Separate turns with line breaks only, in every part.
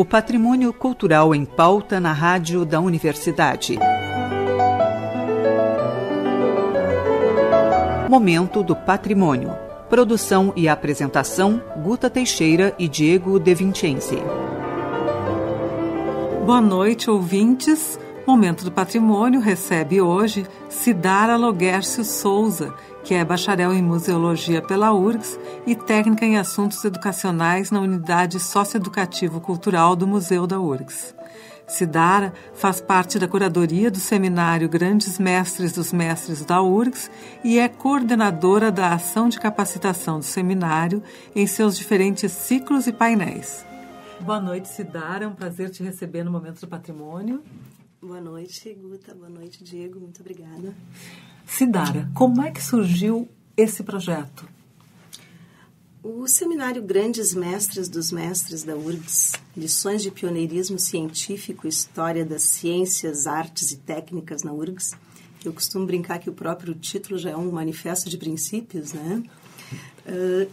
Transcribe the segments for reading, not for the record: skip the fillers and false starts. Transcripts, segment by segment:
O patrimônio cultural em pauta na rádio da Universidade. Momento do Patrimônio. Produção e apresentação, Guta Teixeira e Diego De Vincenzi.
Boa noite, ouvintes. Momento do Patrimônio recebe hoje Cidara Loguércio Souza, que é bacharel em Museologia pela URGS e técnica em Assuntos Educacionais na Unidade Socioeducativo-Cultural do Museu da URGS. Cidara faz parte da curadoria do seminário Grandes Mestres dos Mestres da URGS e é coordenadora da ação de capacitação do seminário em seus diferentes ciclos e painéis. Boa noite, Cidara. É um prazer te receber no Momento do Patrimônio.
Boa noite, Guta. Boa noite, Diego. Muito obrigada.
Cidara, como é que surgiu esse projeto?
O seminário Grandes Mestres dos Mestres da URGS, Lições de Pioneirismo Científico, História das Ciências, Artes e Técnicas na URGS. Eu costumo brincar que o próprio título já é um manifesto de princípios, né?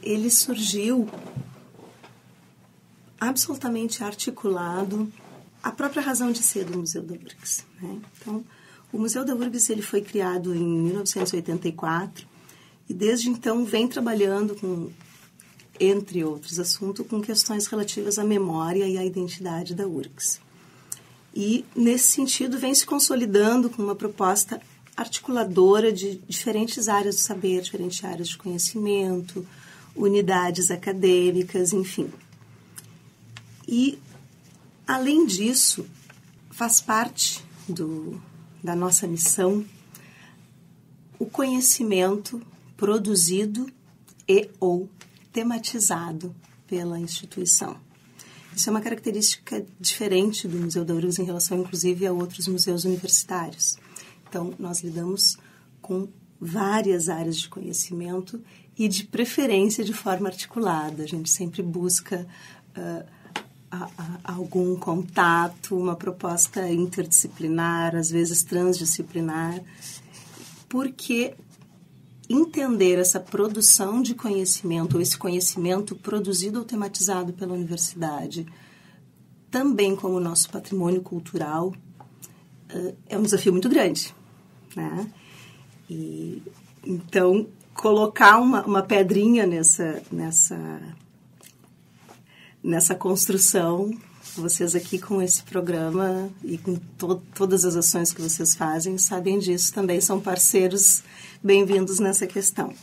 Ele surgiu absolutamente articulado à própria razão de ser do Museu da URGS, né? Então, o Museu da URGS ele foi criado em 1984 e desde então vem trabalhando com, entre outros assuntos, com questões relativas à memória e à identidade da URGS. E, nesse sentido, vem se consolidando com uma proposta articuladora de diferentes áreas do saber, diferentes áreas de conhecimento, unidades acadêmicas, enfim. E, além disso, faz parte da nossa missão o conhecimento produzido e ou tematizado pela instituição. Isso é uma característica diferente do Museu da URGS em relação, inclusive, a outros museus universitários. Então, nós lidamos com várias áreas de conhecimento e, de preferência, de forma articulada. A gente sempre busca algum contato, uma proposta interdisciplinar, às vezes transdisciplinar, porque entender essa produção de conhecimento, ou esse conhecimento produzido ou tematizado pela universidade, também como nosso patrimônio cultural, é um desafio muito grande, né? E, então, colocar uma pedrinha nessa construção, vocês aqui com esse programa e com todas as ações que vocês fazem, sabem disso, também são parceiros bem-vindos nessa questão.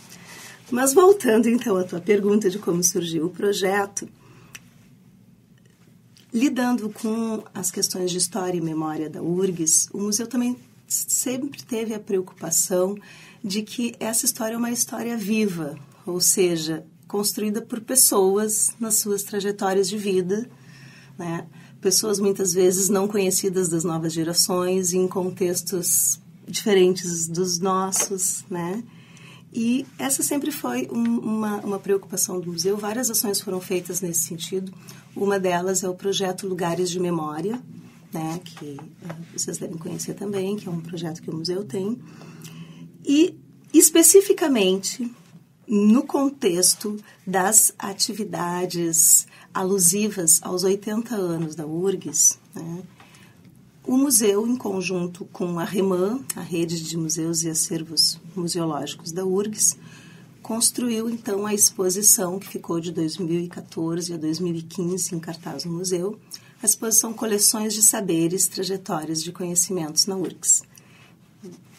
Mas voltando então à tua pergunta de como surgiu o projeto, lidando com as questões de história e memória da URGS, o museu também sempre teve a preocupação de que essa história é uma história viva, ou seja, construída por pessoas nas suas trajetórias de vida, né? Pessoas muitas vezes não conhecidas das novas gerações, em contextos diferentes dos nossos, né? E essa sempre foi uma preocupação do museu. Várias ações foram feitas nesse sentido. Uma delas é o projeto Lugares de Memória, né? Que vocês devem conhecer também, que é um projeto que o museu tem. E, especificamente, no contexto das atividades alusivas aos 80 anos da URGS, né, o museu, em conjunto com a REMAN, a Rede de Museus e Acervos Museológicos da URGS, construiu, então, a exposição que ficou de 2014 a 2015 em cartaz no museu, a exposição Coleções de Saberes, Trajetórias de Conhecimentos na URGS.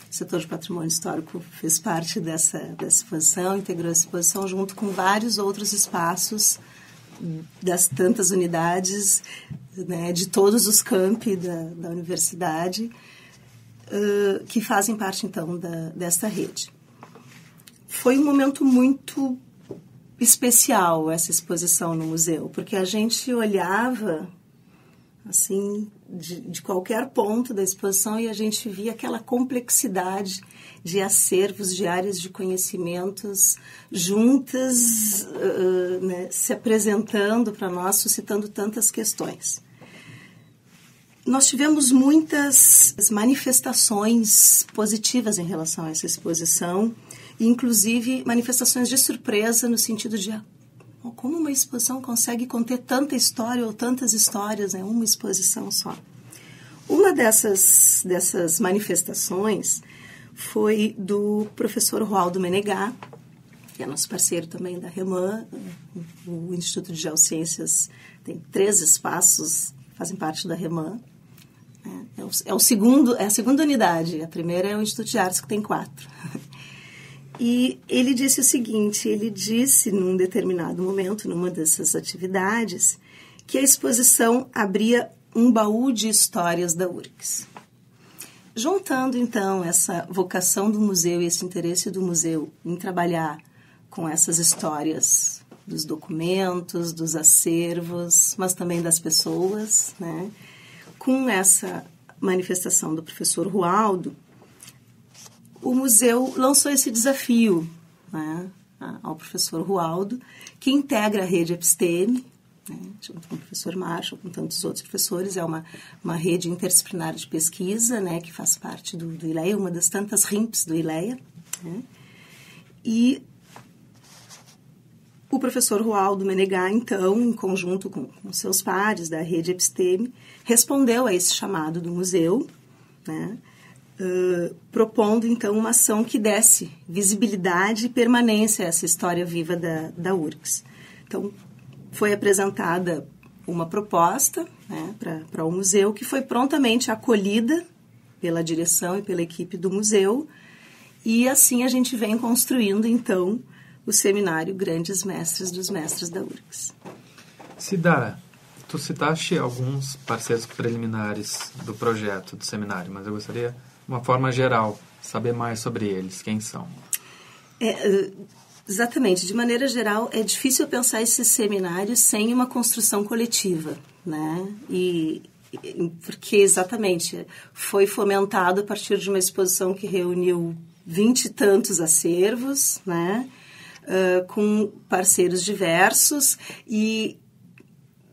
O setor de patrimônio histórico fez parte dessa exposição, integrou a exposição junto com vários outros espaços das tantas unidades, né, de todos os campi da universidade, que fazem parte, então, desta rede. Foi um momento muito especial essa exposição no museu, porque a gente olhava assim, de qualquer ponto da exposição e a gente via aquela complexidade de acervos, de áreas de conhecimentos juntas, né, se apresentando para nós, suscitando tantas questões. Nós tivemos muitas manifestações positivas em relação a essa exposição, inclusive manifestações de surpresa no sentido de como uma exposição consegue conter tanta história ou tantas histórias em uma exposição só. Uma dessas manifestações foi do professor Roaldo Menegat, que é nosso parceiro também da REMAN. O Instituto de Geociências tem 3 espaços que fazem parte da REMAN. É a segunda unidade. A primeira é o Instituto de Artes, que tem 4. E ele disse o seguinte, ele disse num determinado momento, numa dessas atividades, que a exposição abria um baú de histórias da URGS. Juntando, então, essa vocação do museu e esse interesse do museu em trabalhar com essas histórias dos documentos, dos acervos, mas também das pessoas, né? Com essa manifestação do professor Roaldo, o museu lançou esse desafio, né, ao professor Roaldo, que integra a rede Episteme, né, junto com o professor Marshall, com tantos outros professores. É uma rede interdisciplinar de pesquisa, né, que faz parte do ILEA, uma das tantas RIMPs do ILEA. Né, e o professor Roaldo Menegat, então, em conjunto com seus pares da rede Episteme, respondeu a esse chamado do museu, né, propondo, então, uma ação que desse visibilidade e permanência a essa história viva da URGS. Então, foi apresentada uma proposta, né, para o museu, que foi prontamente acolhida pela direção e pela equipe do museu, e assim a gente vem construindo, então, o seminário Grandes Mestres dos Mestres da URGS.
Sidara, tu citaste alguns parceiros preliminares do projeto do seminário, mas eu gostaria, de uma forma geral, saber mais sobre eles. Quem são?
Exatamente. De maneira geral, é difícil pensar esse seminário sem uma construção coletiva, né? Porque, exatamente, foi fomentado a partir de uma exposição que reuniu 20 e tantos acervos, né? Com parceiros diversos, e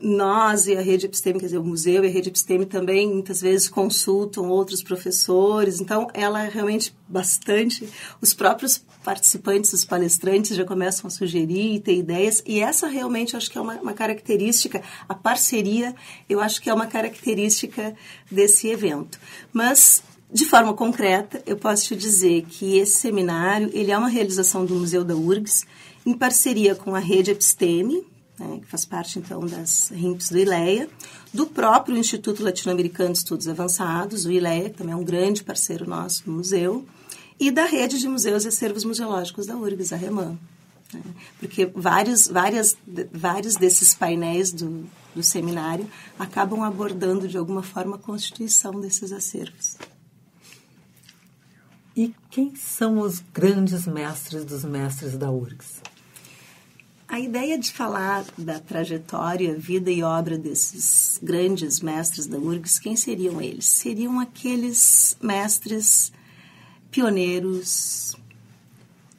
nós e a rede Episteme, quer dizer, o museu e a rede Episteme também muitas vezes consultam outros professores, então ela é realmente bastante, os próprios participantes, os palestrantes já começam a sugerir e ter ideias, e essa realmente eu acho que é uma característica, a parceria eu acho que é uma característica desse evento. Mas, de forma concreta, eu posso te dizer que esse seminário, ele é uma realização do Museu da URGS, em parceria com a rede Episteme, né, que faz parte, então, das RIMPs do ILEA, do próprio Instituto Latino-Americano de Estudos Avançados, o ILEA, que também é um grande parceiro nosso no museu, e da rede de museus e acervos museológicos da URGS, a REMAN. Né, porque vários desses painéis do seminário acabam abordando, de alguma forma, a constituição desses acervos.
E quem são os grandes mestres dos mestres da URGS?
A ideia de falar da trajetória, vida e obra desses grandes mestres da URGS, quem seriam eles? Seriam aqueles mestres pioneiros,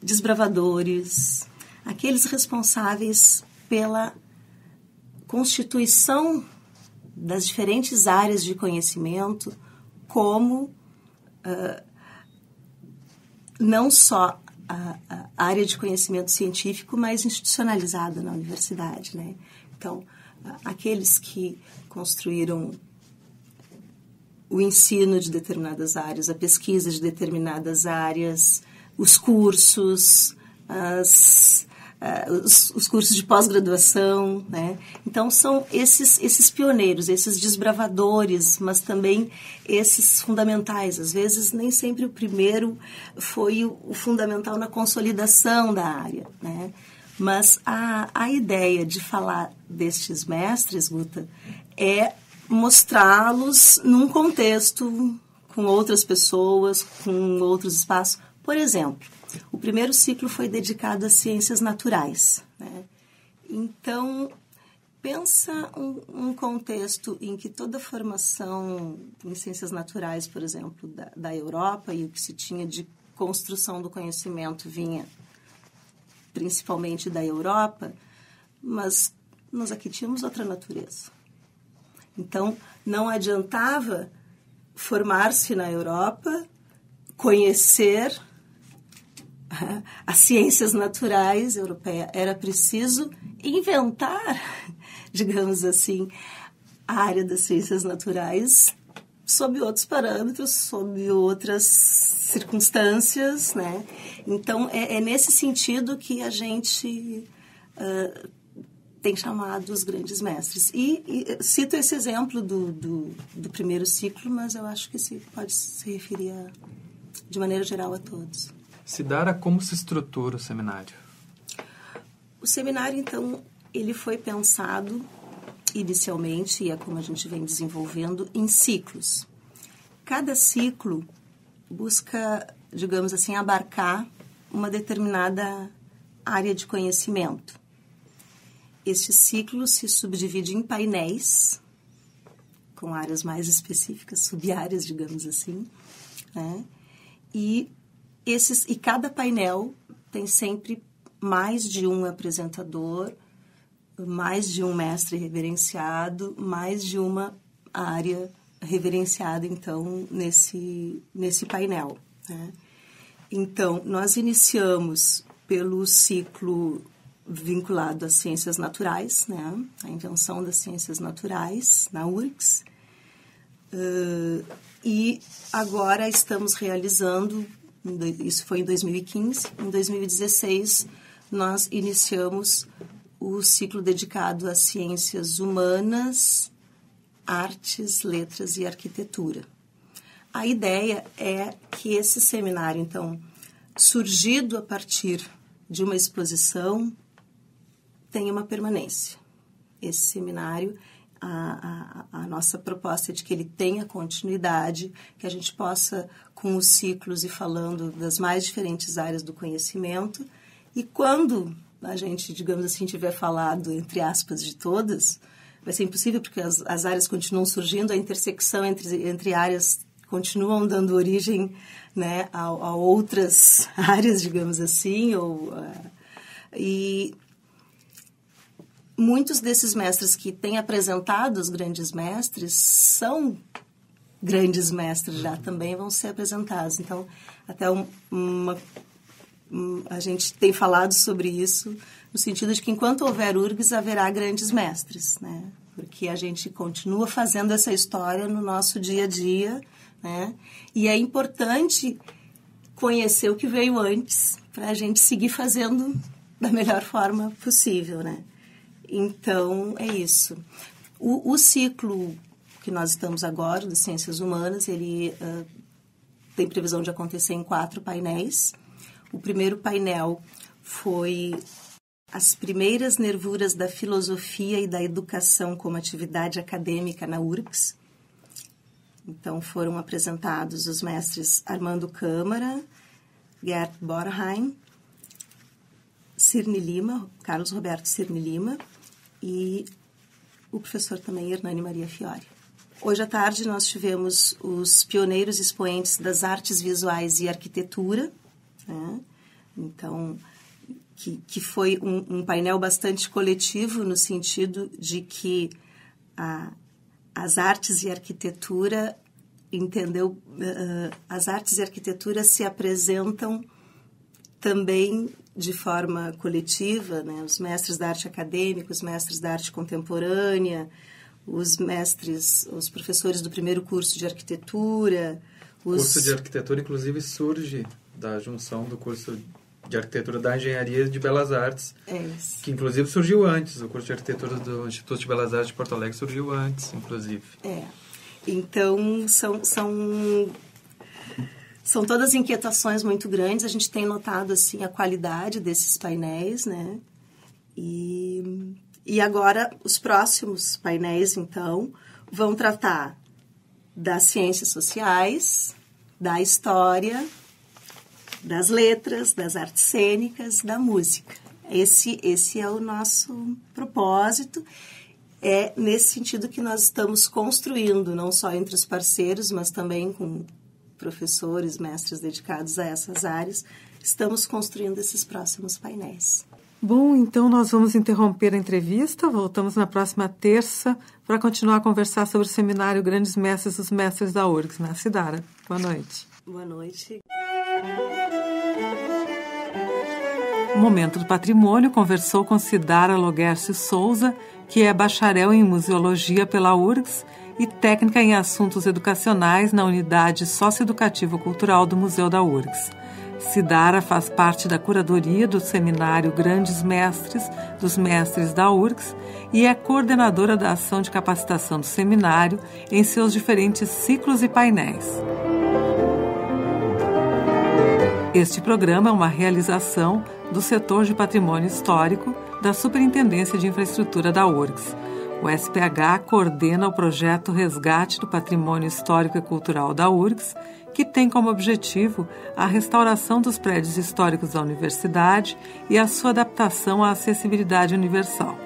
desbravadores, aqueles responsáveis pela constituição das diferentes áreas de conhecimento, como não só a área de conhecimento científico, mas institucionalizada na universidade, né? Então, aqueles que construíram o ensino de determinadas áreas, a pesquisa de determinadas áreas, os cursos, os cursos de pós-graduação, né? Então, são esses pioneiros, esses desbravadores, mas também esses fundamentais. Às vezes, nem sempre o primeiro foi o fundamental na consolidação da área, né? Mas a ideia de falar destes mestres, Guta, é mostrá-los num contexto com outras pessoas, com outros espaços. Por exemplo, o primeiro ciclo foi dedicado às ciências naturais, né? Então, pensa um contexto em que toda a formação em ciências naturais, por exemplo, da Europa, e o que se tinha de construção do conhecimento vinha principalmente da Europa, mas nós aqui tínhamos outra natureza. Então, não adiantava formar-se na Europa, conhecer as ciências naturais europeia, era preciso inventar, digamos assim, a área das ciências naturais sob outros parâmetros, sob outras circunstâncias, né? Então, é nesse sentido que a gente tem chamado os grandes mestres. E cito esse exemplo do primeiro ciclo, mas eu acho que se pode se referir de maneira geral a todos.
Sidara, como se estrutura o seminário?
O seminário, então, ele foi pensado inicialmente, e é como a gente vem desenvolvendo, em ciclos. Cada ciclo busca, digamos assim, abarcar uma determinada área de conhecimento. Este ciclo se subdivide em painéis, com áreas mais específicas, sub-áreas, digamos assim, né? E cada painel tem sempre mais de um apresentador, mais de um mestre reverenciado, mais de uma área reverenciada, então, nesse painel, né? Então, nós iniciamos pelo ciclo vinculado às ciências naturais, né? A invenção das ciências naturais na URGS. E agora estamos realizando, isso foi em 2015, em 2016 nós iniciamos o ciclo dedicado às ciências humanas, artes, letras e arquitetura. A ideia é que esse seminário, então, surgido a partir de uma exposição, tenha uma permanência. Esse seminário, a nossa proposta é de que ele tenha continuidade, que a gente possa, com os ciclos e falando das mais diferentes áreas do conhecimento, e quando a gente, digamos assim, tiver falado, entre aspas, de todas, vai ser impossível porque as áreas continuam surgindo, a intersecção entre áreas continuam dando origem, né, a outras áreas, digamos assim, e muitos desses mestres que têm apresentado os grandes mestres são grandes mestres já também, vão ser apresentados. Então, até a gente tem falado sobre isso, no sentido de que enquanto houver URGS, haverá grandes mestres, né? Porque a gente continua fazendo essa história no nosso dia a dia, né? E é importante conhecer o que veio antes, para a gente seguir fazendo da melhor forma possível, né? Então, é isso. O ciclo que nós estamos agora, das ciências humanas, ele tem previsão de acontecer em 4 painéis. O primeiro painel foi as primeiras nervuras da filosofia e da educação como atividade acadêmica na URGS. Então, foram apresentados os mestres Armando Câmara, Gerd Borheim, Cirne Lima, Carlos Roberto Cirne Lima e o professor também Hernani Maria Fiore. Hoje à tarde nós tivemos os pioneiros expoentes das artes visuais e arquitetura, né? Então, que foi um painel bastante coletivo no sentido de que as artes e arquitetura as artes e arquitetura se apresentam também de forma coletiva, né? Os mestres da arte acadêmica, os mestres da arte contemporânea, os professores do primeiro curso de arquitetura.
O curso de arquitetura, inclusive, surge da junção do curso de arquitetura da Engenharia de Belas Artes, que inclusive surgiu antes. O curso de arquitetura do Instituto de Belas Artes de Porto Alegre surgiu antes, inclusive.
Então, são todas inquietações muito grandes. A gente tem notado assim, a qualidade desses painéis, né? E agora, os próximos painéis, então, vão tratar das ciências sociais, da história, das letras, das artes cênicas, da música. Esse é o nosso propósito. É nesse sentido que nós estamos construindo, não só entre os parceiros, mas também com professores, mestres dedicados a essas áreas, estamos construindo esses próximos painéis.
Bom, então nós vamos interromper a entrevista, voltamos na próxima terça para continuar a conversar sobre o seminário Grandes Mestres dos Mestres da URGS, na Sidara. Boa noite.
Boa noite.
O Momento do Patrimônio conversou com Cidara Loguercio Souza, que é bacharel em Museologia pela URGS e técnica em Assuntos Educacionais na Unidade Socioeducativo-Cultural do Museu da URGS. Cidara faz parte da curadoria do seminário Grandes Mestres dos Mestres da URGS e é coordenadora da ação de capacitação do seminário em seus diferentes ciclos e painéis. Este programa é uma realização do Setor de Patrimônio Histórico da Superintendência de Infraestrutura da URGS. O SPH coordena o projeto Resgate do Patrimônio Histórico e Cultural da URGS, que tem como objetivo a restauração dos prédios históricos da universidade e a sua adaptação à acessibilidade universal.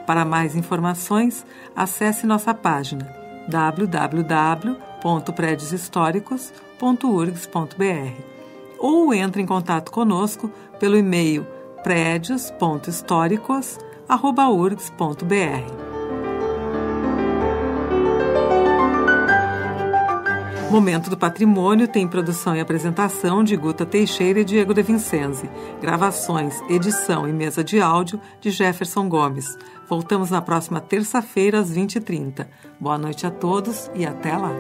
Para mais informações, acesse nossa página www.predioshistoricos.urgs.br ou entre em contato conosco pelo e-mail predios.históricos@urgs.br. Momento do Patrimônio tem produção e apresentação de Guta Teixeira e Diego De Vincenzi. Gravações, edição e mesa de áudio de Jefferson Gomes. Voltamos na próxima terça-feira às 20h30. Boa noite a todos e até lá.